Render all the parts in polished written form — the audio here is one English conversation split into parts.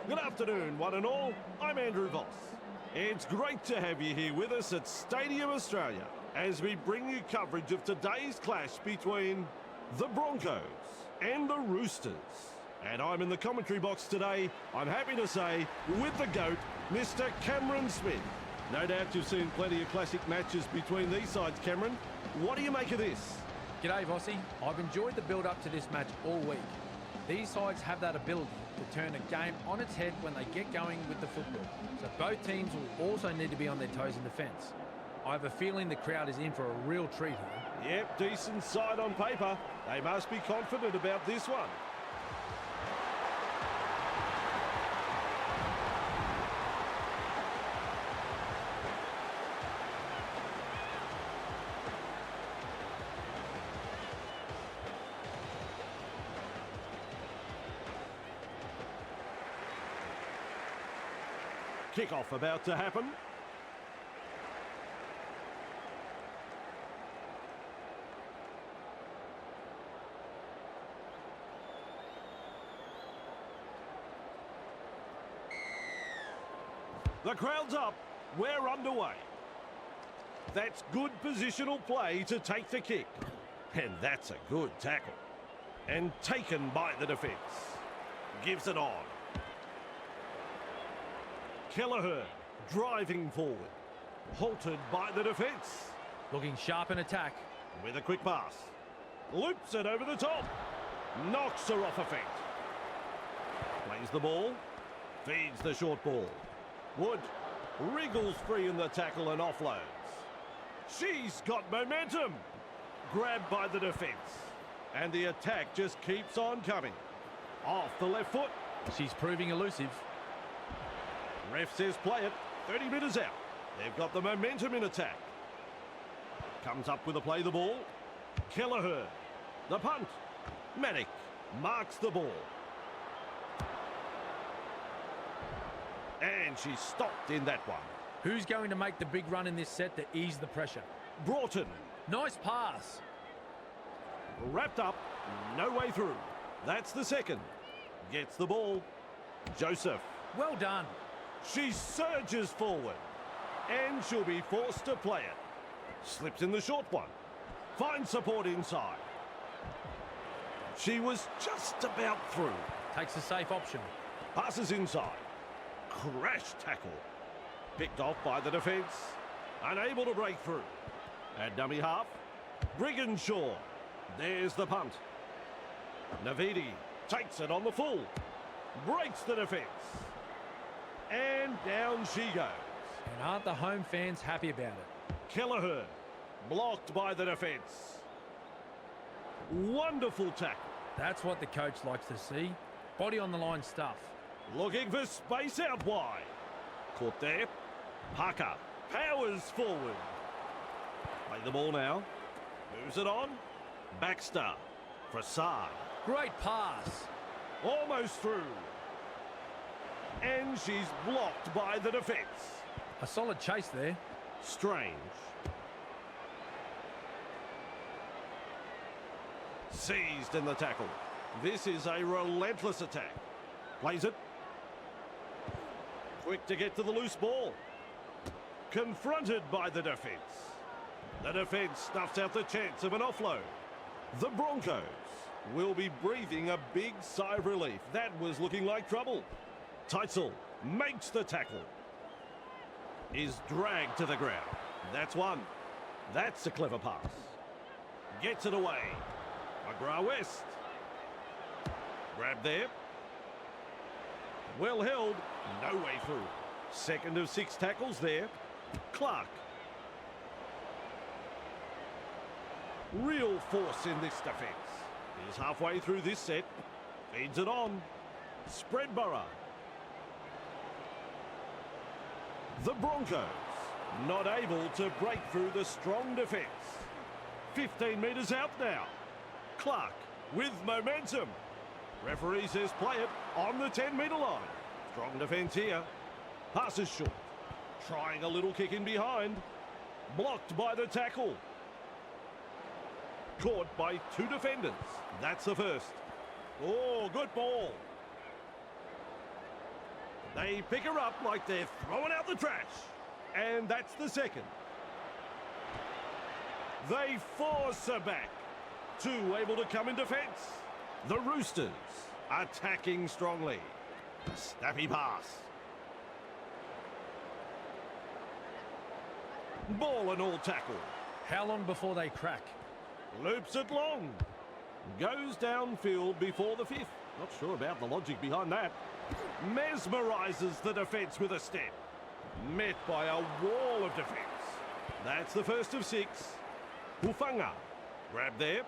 Good afternoon, one and all. I'm Andrew Voss. It's great to have you here with us at Stadium Australia as we bring you coverage of today's clash between the Broncos and the Roosters. And I'm in the commentary box today, I'm happy to say, with the GOAT, Mr. Cameron Smith. No doubt you've seen plenty of classic matches between these sides, Cameron. What do you make of this? G'day, Vossi. I've enjoyed the build-up to this match all week. These sides have that ability to turn a game on its head when they get going with the football. So both teams will also need to be on their toes in defence. I have a feeling the crowd is in for a real treat here. Yep, decent side on paper. They must be confident about this one. Kick-off about to happen. The crowd's up. We're underway. That's good positional play to take the kick. And that's a good tackle. And taken by the defence. Gives it on. Kelleher driving forward. Halted by the defence. Looking sharp in attack. With a quick pass. Loops it over the top. Knocks her off a feet. Plays the ball. Feeds the short ball. Wood wriggles free in the tackle and offloads. She's got momentum. Grabbed by the defence. And the attack just keeps on coming. Off the left foot. She's proving elusive. Ref says play it. 30 metres out. They've got the momentum in attack. Comes up with a play the ball. Kelleher. The punt. Manick marks the ball. And she's stopped in that one. Who's going to make the big run in this set to ease the pressure? Broughton. Nice pass. Wrapped up. No way through. That's the second. Gets the ball. Joseph. Well done. She surges forward. And she'll be forced to play it. Slips in the short one. Finds support inside. She was just about through. Takes a safe option. Passes inside. Crash tackle. Picked off by the defence. Unable to break through. At dummy half. Briganshaw. There's the punt. Navidi takes it on the full. Breaks the defence. And down she goes. And aren't the home fans happy about it? Kelleher. Blocked by the defence. Wonderful tackle. That's what the coach likes to see. Body on the line stuff. Looking for space out wide. Caught there. Parker powers forward. Play the ball now. Moves it on. Baxter. Frassard. Great pass. Almost through. And she's blocked by the defence. A solid chase there. Strange. Seized in the tackle. This is a relentless attack. Plays it. Quick to get to the loose ball. Confronted by the defence. The defence stuffs out the chance of an offload. The Broncos will be breathing a big sigh of relief. That was looking like trouble. Teitzel makes the tackle. Is dragged to the ground. That's one. That's a clever pass. Gets it away. McGrath-West. Grab there. Well held. No way through. Second of 6 tackles there. Clark. Real force in this defence. He's halfway through this set. Feeds it on. Spreadborough. The Broncos not able to break through the strong defence. 15 metres out now. Clark with momentum. Referee says play it on the 10-metre line. Strong defence here. Passes short. Trying a little kick in behind. Blocked by the tackle. Caught by 2 defenders. That's the first. Oh, good ball. They pick her up like they're throwing out the trash. And that's the second. They force her back. Two able to come in defence. The Roosters attacking strongly. A snappy pass. Ball and all tackle. How long before they crack? Loops it long. Goes downfield before the fifth. Not sure about the logic behind that. Mesmerises the defence with a step. Met by a wall of defence. That's the first of 6. Hufanga. Grab there.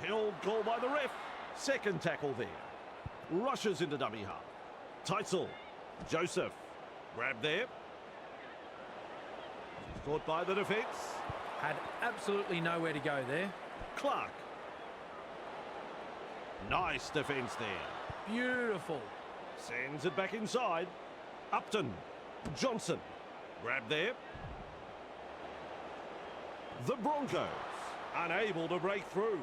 Held call by the ref. Second tackle there. Rushes into dummy half. Teitzel. Joseph. Grab there. Caught by the defence. Had absolutely nowhere to go there. Clark. Nice defence there. Beautiful. Sends it back inside. Upton. Johnson. Grab there. The Broncos unable to break through.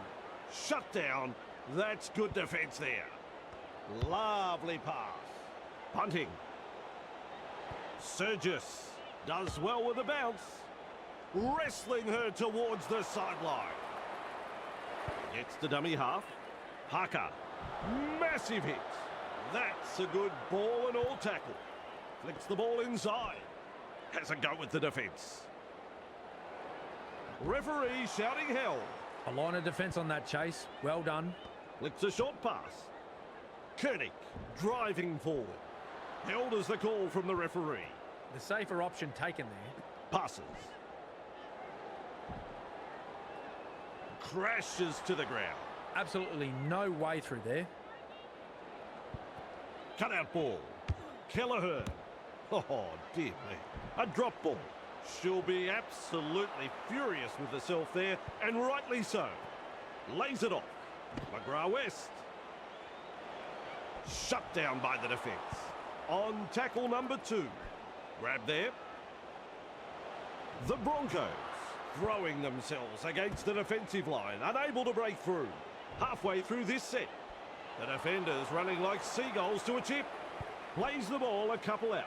Shut down. That's good defence there. Lovely pass. Punting. Surgis does well with the bounce. Wrestling her towards the sideline. Gets to dummy half. Parker. Massive hit. That's a good ball and all tackle. Flicks the ball inside. Has a go with the defence. Referee shouting hell. A line of defence on that chase. Well done. Flicks a short pass. Koenig driving forward. Held as the call from the referee. The safer option taken there. Passes. Crashes to the ground. Absolutely no way through there. Cut out ball. Kelleher. Oh, dear me. A drop ball. She'll be absolutely furious with herself there, and rightly so. Lays it off. McGrath West. Shut down by the defence. On tackle number 2. Grab there. The Broncos throwing themselves against the defensive line, unable to break through. Halfway through this set. The defenders running like seagulls to a chip. Plays the ball a couple out.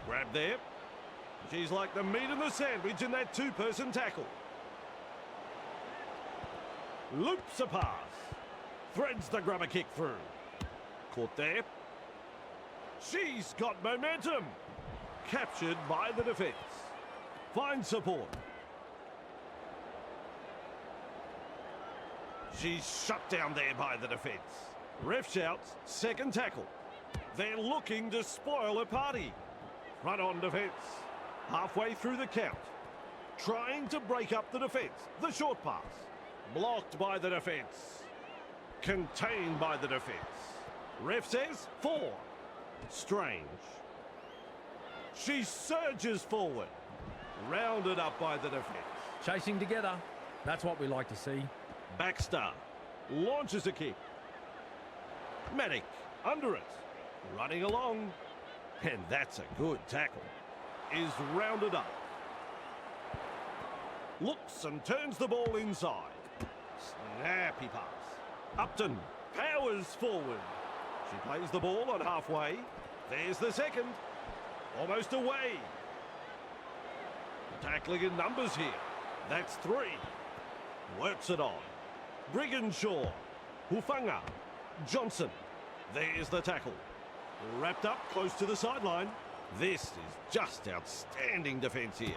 Grab there. She's like the meat in the sandwich in that two-person tackle. Loops a pass. Threads the grubber kick through. Caught there. She's got momentum. Captured by the defence. Finds support. She's shut down there by the defence. Ref shouts, second tackle. They're looking to spoil a party. Front on defence. Halfway through the count. Trying to break up the defence. The short pass. Blocked by the defence. Contained by the defence. Ref says 4. Strange. She surges forward. Rounded up by the defence. Chasing together. That's what we like to see. Baxter launches a kick. Maddock under it. Running along. And that's a good tackle. Is rounded up. Looks and turns the ball inside. Snappy pass. Upton powers forward. She plays the ball on halfway. There's the second. Almost away. Tackling in numbers here. That's 3. Works it on. Briganshaw. Hufanga. Johnson. There's the tackle. Wrapped up close to the sideline. This is just outstanding defence here.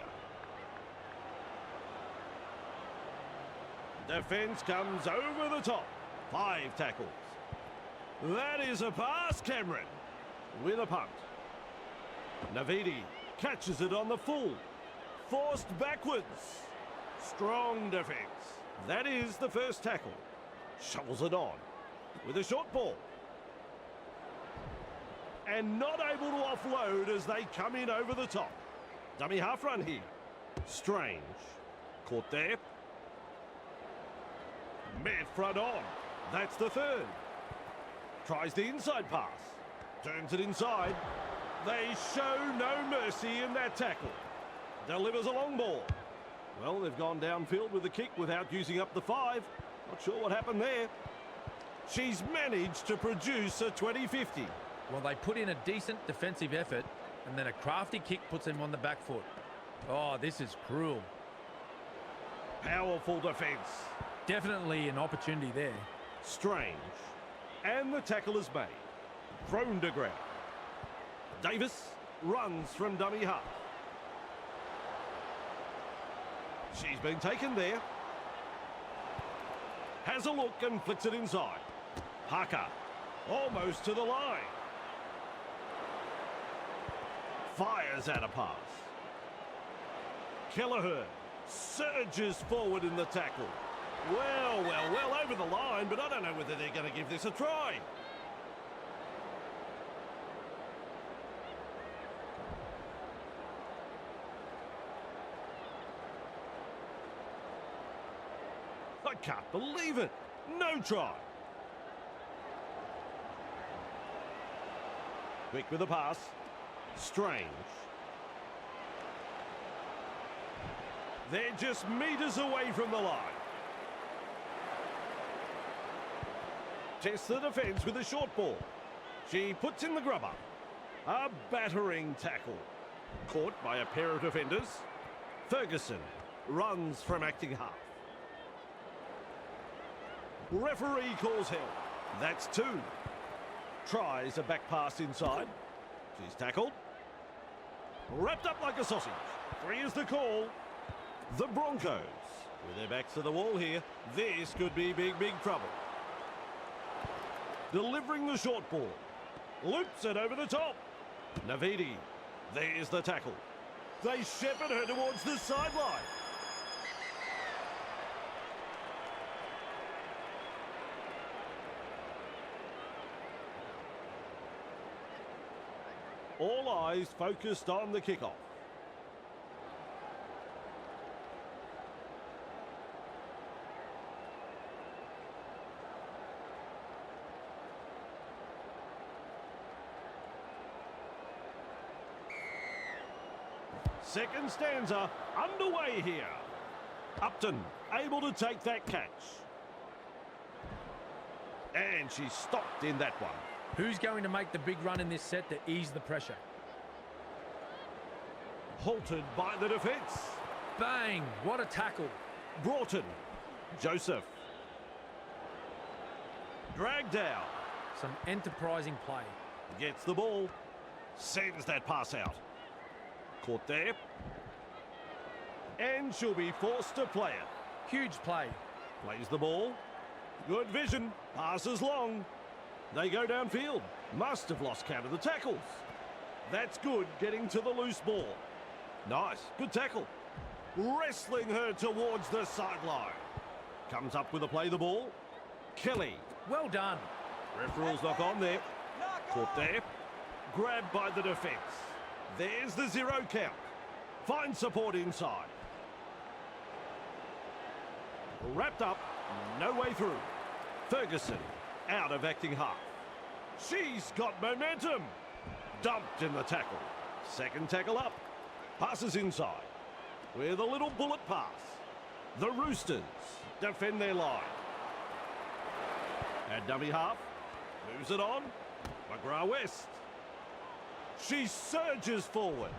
Defence comes over the top. 5 tackles. That is a pass, Cameron. With a punt. Navidi catches it on the full. Forced backwards. Strong defence. That is the first tackle. Shovels it on. With a short ball. And not able to offload as they come in over the top. Dummy half run here. Strange. Caught there. Met front on. That's the third. Tries the inside pass. Turns it inside. They show no mercy in that tackle. Delivers a long ball. Well, they've gone downfield with the kick without using up the 5. Not sure what happened there. She's managed to produce a 20-50. Well, they put in a decent defensive effort, and then a crafty kick puts them on the back foot. Oh, this is cruel. Powerful defence. Definitely an opportunity there. Strange. And the tackle is made. Thrown to ground. Davis runs from dummy half. She's been taken there. Has a look and flicks it inside. Parker, almost to the line. Fires out a pass. Kelleher surges forward in the tackle. Well, over the line, but I don't know whether they're going to give this a try. I can't believe it. No try. Quick with the pass. Strange. They're just metres away from the line. Tests the defence with a short ball. She puts in the grubber. A battering tackle. Caught by a pair of defenders. Ferguson runs from acting half. Referee calls help. That's 2. Tries a back pass inside. She's tackled. Wrapped up like a sausage. 3 is the call. The Broncos, with their backs to the wall here, this could be big trouble. Delivering the short ball. Loops it over the top. Navidi, there's the tackle. They shepherd her towards the sideline. All eyes focused on the kickoff. Second stanza underway here. Upton able to take that catch. And she's stopped in that one. Who's going to make the big run in this set to ease the pressure? Halted by the defence. Bang! What a tackle. Broughton. Joseph. Dragged down. Some enterprising play. Gets the ball. Sends that pass out. Caught there. And she'll be forced to play it. Huge play. Plays the ball. Good vision. Passes long. They go downfield. Must have lost count of the tackles. That's good, getting to the loose ball. Nice. Good tackle. Wrestling her towards the sideline. Comes up with a play the ball. Kelly. Well done. Ref rules knock on there. Caught there. Grabbed by the defence. There's the 0 count. Finds support inside. Wrapped up. No way through. Ferguson out of acting half. She's got momentum. Dumped in the tackle. Second tackle up. Passes inside. With a little bullet pass. The Roosters defend their line. At dummy half. Moves it on. McGrath West. She surges forward.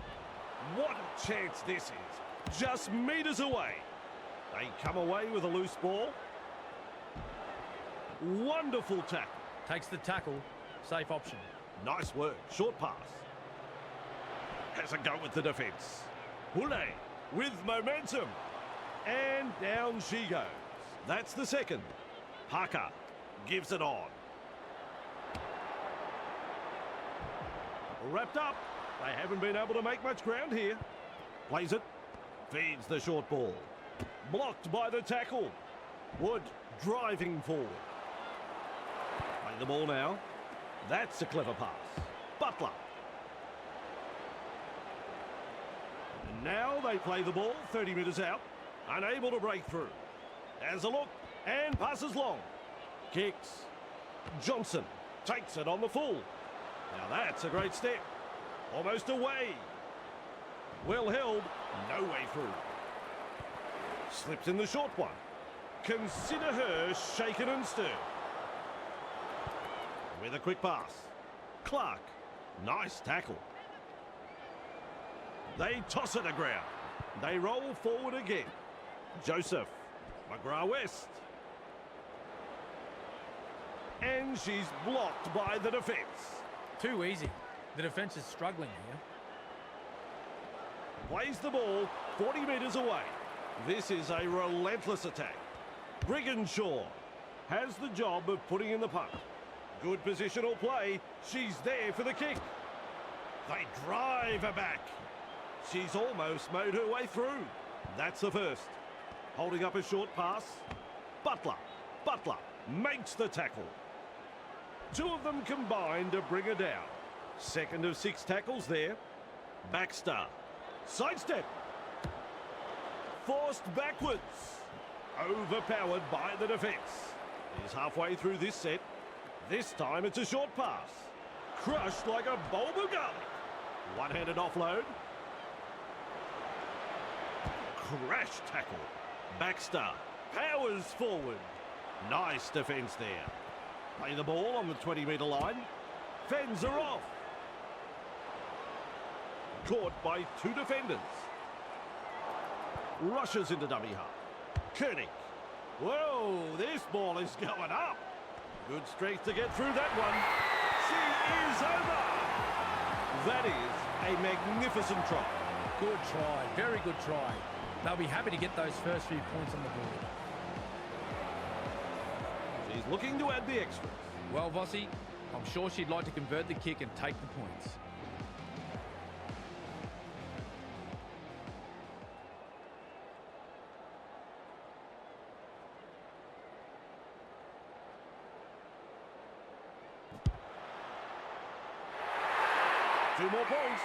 What a chance this is. Just metres away. They come away with a loose ball. Wonderful tackle. Takes the tackle. Safe option. Nice work. Short pass. Has a go with the defence. Hule with momentum. And down she goes. That's the second. Parker gives it on. Wrapped up. They haven't been able to make much ground here. Plays it. Feeds the short ball. Blocked by the tackle. Wood driving forward. Play the ball now. That's a clever pass. Butler. And now they play the ball 30 metres out. Unable to break through. Has a look and passes long. Kicks. Johnson takes it on the full. Now that's a great step. Almost away. Well held. No way through. Slips in the short one. Consider her shaken and stirred. with a quick pass. Clark, nice tackle. They toss it to ground. They roll forward again. Joseph, McGrath-West. And she's blocked by the defence. Too easy. The defence is struggling here. Plays the ball 40 metres away. This is a relentless attack. Brigginshaw has the job of putting in the punt. Good positional play. She's there for the kick. They drive her back. She's almost made her way through. That's the first. Holding up a short pass. Butler makes the tackle. Two of them combined to bring her down. Second of 6 tackles there. Baxter. Sidestep. Forced backwards. Overpowered by the defence. He's halfway through this set. This time it's a short pass. Crushed like a bulb of garlic. One-handed offload. Crash tackle. Baxter powers forward. Nice defence there. Play the ball on the 20-metre line. Fends her off. Caught by 2 defenders. Rushes into dummy half. Koenig. Whoa, this ball is going up. Good strength to get through that one. She is over. That is a magnificent try. Good try. Very good try. They'll be happy to get those first few points on the board. She's looking to add the extras. Well, Vossi, I'm sure she'd like to convert the kick and take the points. Two more points.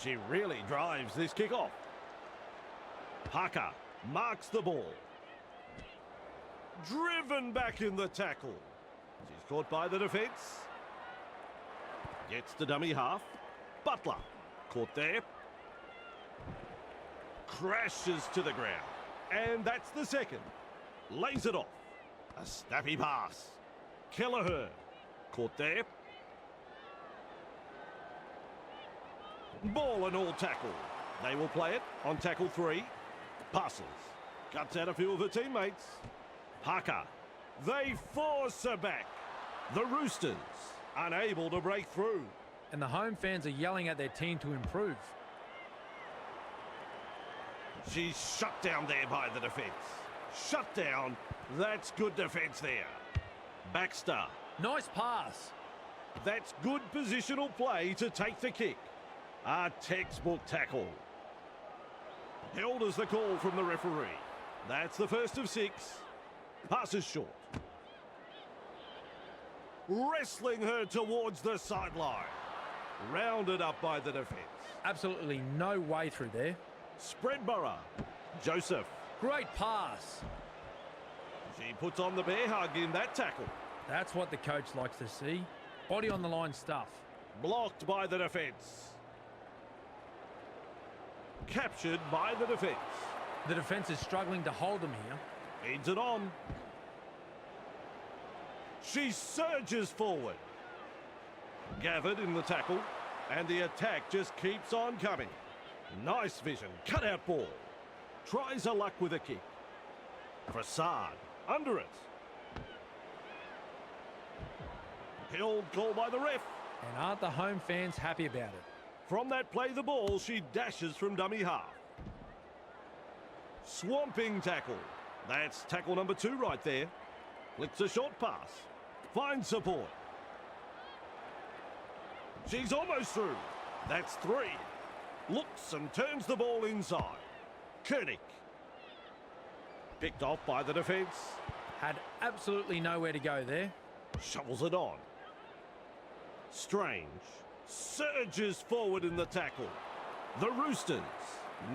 She really drives this kick-off. Parker marks the ball. Driven back in the tackle. She's caught by the defence. Gets the dummy half. Butler caught there. Crashes to the ground. And that's the second. Lays it off. A snappy pass. Kelleher caught there. Ball and all tackle. They will play it on tackle 3. Passes. Cuts out a few of her teammates. Parker. They force her back. The Roosters unable to break through. And the home fans are yelling at their team to improve. She's shut down there by the defence. Shut down. That's good defence there. Baxter. Nice pass. That's good positional play to take the kick. A textbook tackle. Held as the call from the referee. That's the first of 6. Passes short. Wrestling her towards the sideline. Rounded up by the defence. Absolutely no way through there. Spreadborough. Joseph. Great pass. She puts on the bear hug in that tackle. That's what the coach likes to see. Body on the line stuff. Blocked by the defence. Captured by the defence. The defence is struggling to hold them here. Feeds it on. She surges forward. Gathered in the tackle. And the attack just keeps on coming. Nice vision. Cut out ball. Tries her luck with a kick. Prasad. Under it. Held call by the ref. And aren't the home fans happy about it? From that play the ball, she dashes from dummy half. Swamping tackle. That's tackle number 2 right there. Flicks a short pass. Finds support. She's almost through. That's 3. Looks and turns the ball inside. Koenig. Picked off by the defence. Had absolutely nowhere to go there. Shovels it on. Strange surges forward in the tackle. The Roosters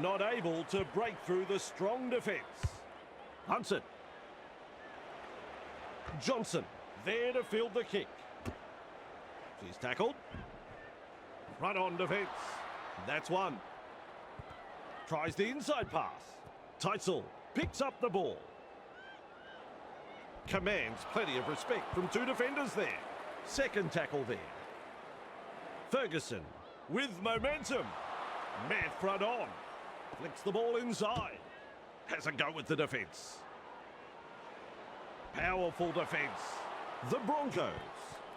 not able to break through the strong defence. Hunts it. Johnson there to field the kick. She's tackled. Front on defence. That's one. Tries the inside pass. Teitzel picks up the ball. Commands plenty of respect from two defenders there. Second tackle there. Ferguson with momentum. Man front on. Flicks the ball inside. Has a go with the defence. Powerful defence. The Broncos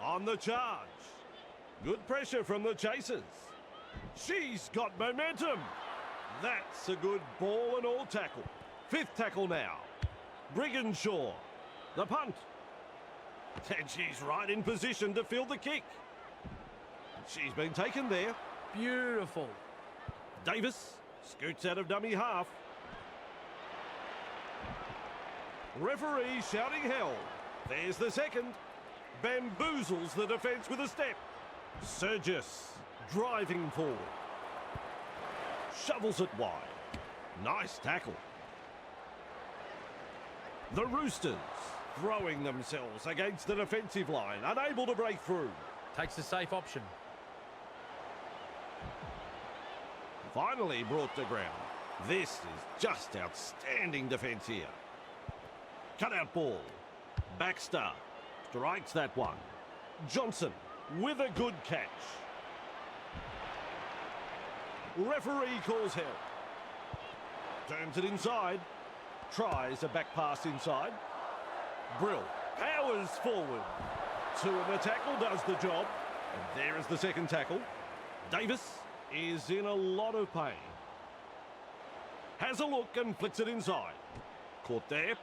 on the charge. Good pressure from the chasers. She's got momentum. That's a good ball and all tackle. Fifth tackle now. Briganshaw. The punt. And she's right in position to field the kick. She's been taken there. Beautiful. Davis scoots out of dummy half. Referee shouting hell. There's the second. Bamboozles the defence with a step. Surgis driving forward. Shovels it wide. Nice tackle. The Roosters throwing themselves against the defensive line, unable to break through. Takes the safe option. Finally brought to ground. This is just outstanding defence here. Cut-out ball. Baxter strikes that one. Johnson with a good catch. Referee calls help. Turns it inside. Tries a back pass inside. Brill powers forward. Two in the tackle does the job. And there is the second tackle. Davis is in a lot of pain. Has a look and flicks it inside. Caught there.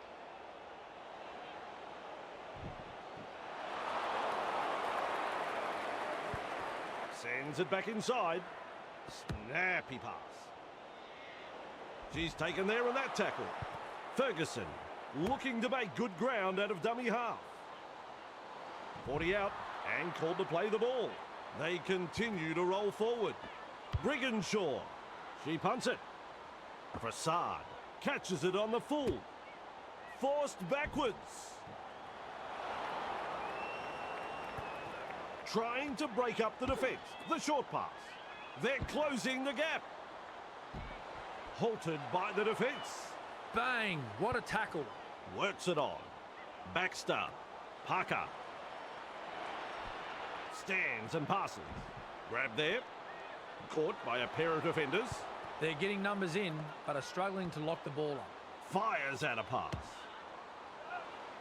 Sends it back inside. Snappy pass. She's taken there in that tackle. Ferguson looking to make good ground out of dummy half. 40 out and called to play the ball. They continue to roll forward. Briganshaw. She punts it. Prasad catches it on the full. Forced backwards. Trying to break up the defence. The short pass. They're closing the gap. Halted by the defence. Bang! What a tackle. Works it on. Baxter. Parker. Stands and passes. Grab there. Caught by a pair of defenders. They're getting numbers in, but are struggling to lock the ball up. Fires out a pass.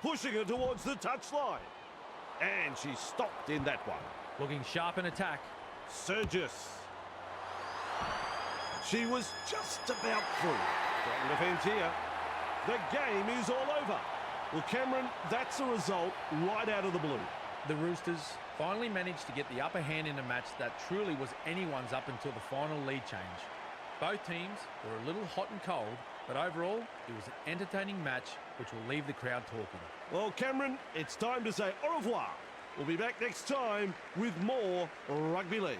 Pushing her towards the touchline. And she's stopped in that one. Looking sharp in attack. Surgis. She was just about through. Strong defence here. The game is all over. Well, Cameron, that's a result right out of the blue. The Roosters finally managed to get the upper hand in a match that truly was anyone's up until the final lead change. Both teams were a little hot and cold, but overall, it was an entertaining match which will leave the crowd talking. Well, Cameron, it's time to say au revoir. We'll be back next time with more Rugby League.